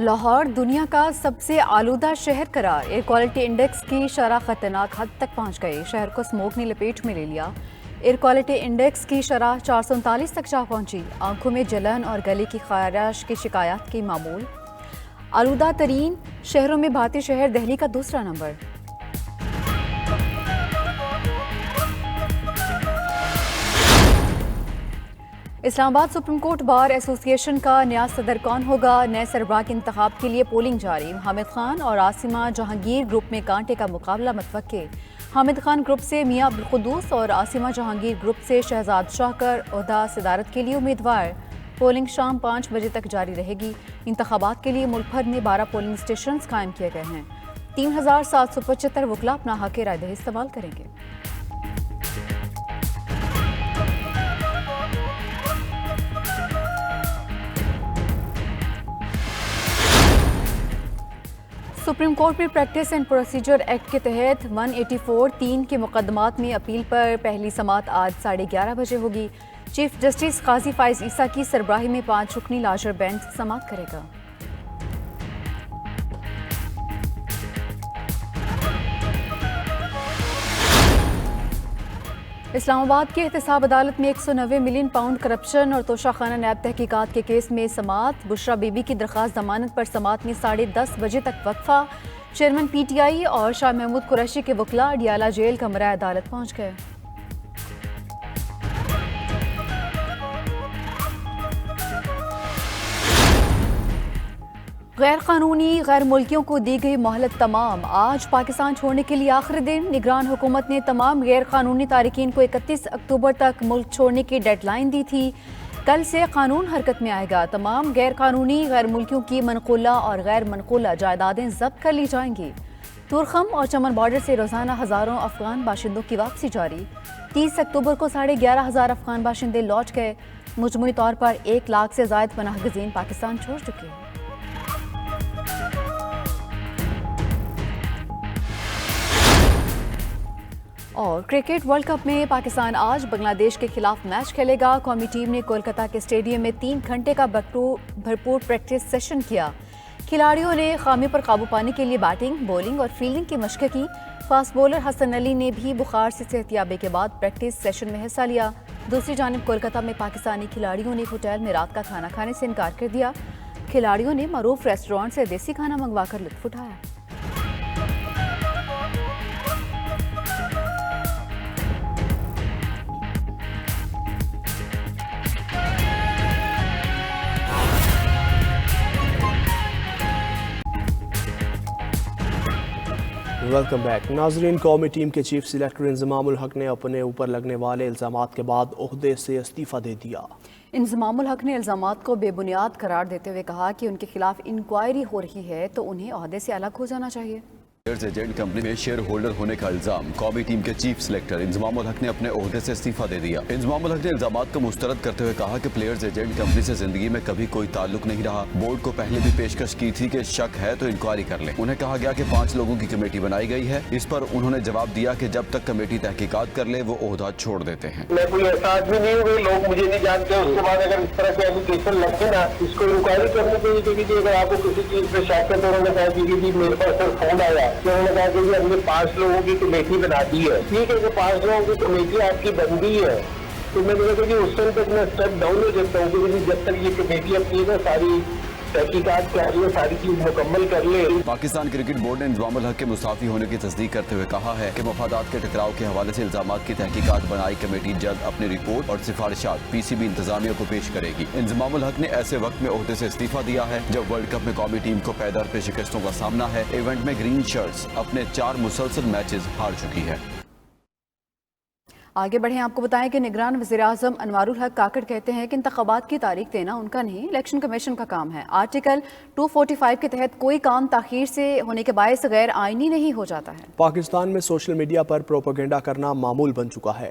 لاہور دنیا کا سب سے آلودہ شہر قرار، ایئر کوالٹی انڈیکس کی شرح خطرناک حد تک پہنچ گئی، شہر کو اسموگ نے لپیٹ میں لے لیا۔ ایئر کوالٹی انڈیکس کی شرح 439 تک جا پہنچی، آنکھوں میں جلن اور گلے کی خراش کی شکایات کی معمول۔ آلودہ ترین شہروں میں بھارتی شہر دہلی کا دوسرا نمبر۔ اسلام آباد سپریم کورٹ بار ایسوسی ایشن کا نیا صدر کون ہوگا؟ نئے سربراہ کے انتخاب کے لیے پولنگ جاری، حامد خان اور عاصمہ جہانگیر گروپ میں کانٹے کا مقابلہ متوقع۔ حامد خان گروپ سے میاں عبدالقدوس اور عاصمہ جہانگیر گروپ سے شہزاد شاکر عہدہ صدارت کے لیے امیدوار۔ پولنگ شام 5 بجے تک جاری رہے گی۔ انتخابات کے لیے ملک بھر میں 12 پولنگ اسٹیشنز قائم کیے گئے ہیں۔ 3775 وکلاء اپنا حق رائے دہی استعمال کریں گے۔ سپریم کورٹ میں پریکٹس اینڈ پروسیجر ایکٹ کے تحت 184(3) کے مقدمات میں اپیل پر پہلی سماعت آج 11:30 بجے ہوگی۔ چیف جسٹس قاضی فائز عیسیٰ کی سربراہی میں 5 رکنی لارجر بینچ سماعت کرے گا۔ اسلام آباد کی احتساب عدالت میں 190 ملین پاؤنڈ کرپشن اور توشہ خانہ نیب تحقیقات کے کیس میں سماعت، بشریٰ بی بی کی درخواست ضمانت پر سماعت میں 10:30 بجے تک وقفہ۔ چیئرمین پی ٹی آئی اور شاہ محمود قریشی کے وکلاء اڈیالہ جیل کمرہ عدالت پہنچ گئے۔ غیر قانونی غیر ملکیوں کو دی گئی مہلت تمام، آج پاکستان چھوڑنے کے لیے آخری دن۔ نگران حکومت نے تمام غیر قانونی تارکین کو 31 اکتوبر تک ملک چھوڑنے کی ڈیڈ لائن دی تھی۔ کل سے قانون حرکت میں آئے گا، تمام غیر قانونی غیر ملکیوں کی منقولہ اور غیر منقولہ جائیدادیں ضبط کر لی جائیں گی۔ تورخم اور چمن بارڈر سے روزانہ ہزاروں افغان باشندوں کی واپسی جاری، 30 اکتوبر کو 11,500 افغان باشندے لوٹ گئے۔ مجموعی طور پر 1 لاکھ سے زائد پناہ گزین پاکستان چھوڑ چکے ہیں۔ اور کرکٹ ورلڈ کپ میں پاکستان آج بنگلہ دیش کے خلاف میچ کھیلے گا۔ قومی ٹیم نے کولکتہ کے اسٹیڈیم میں 3 گھنٹے کا بھرپور پریکٹس سیشن کیا۔ کھلاڑیوں نے خامی پر قابو پانے کے لیے بیٹنگ، بولنگ اور فیلڈنگ کی مشق کی۔ فاسٹ بولر حسن علی نے بھی بخار سے صحتیابی کے بعد پریکٹس سیشن میں حصہ لیا۔ دوسری جانب کولکتہ میں پاکستانی کھلاڑیوں نے ہوٹل میں رات کا کھانا کھانے سے انکار کر دیا۔ کھلاڑیوں نے معروف ریسٹورانٹ سے دیسی کھانا منگوا کر لطف اٹھایا۔ ویلکم بیک ناظرین، قومی ٹیم کے چیف سلیکٹر انضمام الحق نے اپنے اوپر لگنے والے الزامات کے بعد عہدے سے استعفیٰ دے دیا۔ انضمام الحق نے الزامات کو بے بنیاد قرار دیتے ہوئے کہا کہ ان کے خلاف انکوائری ہو رہی ہے تو انہیں عہدے سے الگ ہو جانا چاہیے۔ پلیئرز ایجنٹ کمپنی میں شیئر ہولڈر ہونے کا الزام، قومی ٹیم کے چیف سلیکٹر انضمام الحق نے اپنے عہدے سے استعفیٰ دے دیا۔ انضمام الحق نے الزامات کو مسترد کرتے ہوئے کہا کہ پلیئرز ایجنٹ کمپنی سے زندگی میں کبھی کوئی تعلق نہیں رہا۔ بورڈ کو پہلے بھی پیشکش کی تھی کہ شک ہے تو انکوائری کر لیں۔ انہیں کہا گیا کہ 5 لوگوں کی کمیٹی بنائی گئی ہے۔ اس پر انہوں نے جواب دیا کہ جب تک کمیٹی تحقیقات کر لے وہ عہدہ چھوڑ دیتے ہیں۔ میں کوئی احساس بھی نہیں ہوئے، لوگ مجھے نہیں جانتے۔ اس کے بعد اگر اس طرح کے ایپلیکیشن لگتے نا، اس کو انکوائری کرنی چاہیے، کیونکہ اگر آپ کو کسی چیز پہ شک ہے تو انہوں نے کہا کہ جی میرے پاس سر فون آیا کہ انہوں نے کہا کہ ہم نے 5 لوگوں کی کمیٹی بنا دی ہے۔ ٹھیک ہے کہ 5 لوگوں کی کمیٹی آپ کی بندی ہے، تو میں نے کہا کہ اس ٹائم تک میں اسٹیپ ڈاؤن ہو جاتا ہوں کہ جب تک یہ کمیٹی اپنی نا ساری تحقیقات کر لے، ساری چیز مکمل کر لے۔ پاکستان کرکٹ بورڈ نے انضمام الحق کے مستعفی ہونے کی تصدیق کرتے ہوئے کہا ہے کہ مفادات کے ٹکراؤ کے حوالے سے الزامات کی تحقیقات بنائی کمیٹی جلد اپنی رپورٹ اور سفارشات پی سی بی انتظامیہ کو پیش کرے گی۔ انضمام الحق نے ایسے وقت میں عہدے سے استعفیٰ دیا ہے جب ورلڈ کپ میں قومی ٹیم کو پے در پہ شکستوں کا سامنا ہے۔ ایونٹ میں گرین شرٹس اپنے 4 مسلسل میچز ہار چکی ہے۔ آگے بڑھیں، آپ کو بتائیں کہ نگران وزیراعظم انوار الحق کاکڑ کہتے ہیں کہ انتخابات کی تاریخ دینا ان کا نہیں، الیکشن کمیشن کا کام ہے۔ آرٹیکل 245 کے تحت کوئی کام تاخیر سے ہونے کے باعث غیر آئینی نہیں ہو جاتا ہے۔ پاکستان میں سوشل میڈیا پر پروپیگنڈا کرنا معمول بن چکا ہے۔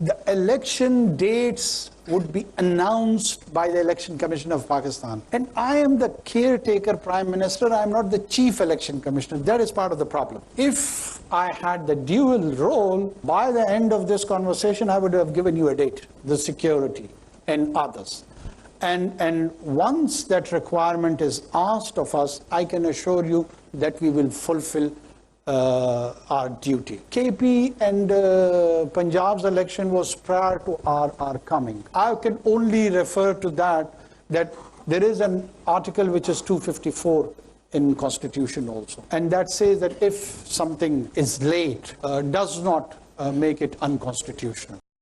The election dates would be announced by the Election Commission of Pakistan. And I am the caretaker Prime Minister, I am not the Chief Election Commissioner. That is part of the problem. If I had the dual role, by the end of this conversation, I would have given you a date, the security and others. And once that requirement is asked of us, I can assure you that we will fulfill our duty. KP and Punjab's election was prior to our coming. I can only refer to that there is an article which is 254 in Constitution also. And that says that if something is late, does not make it unconstitutional.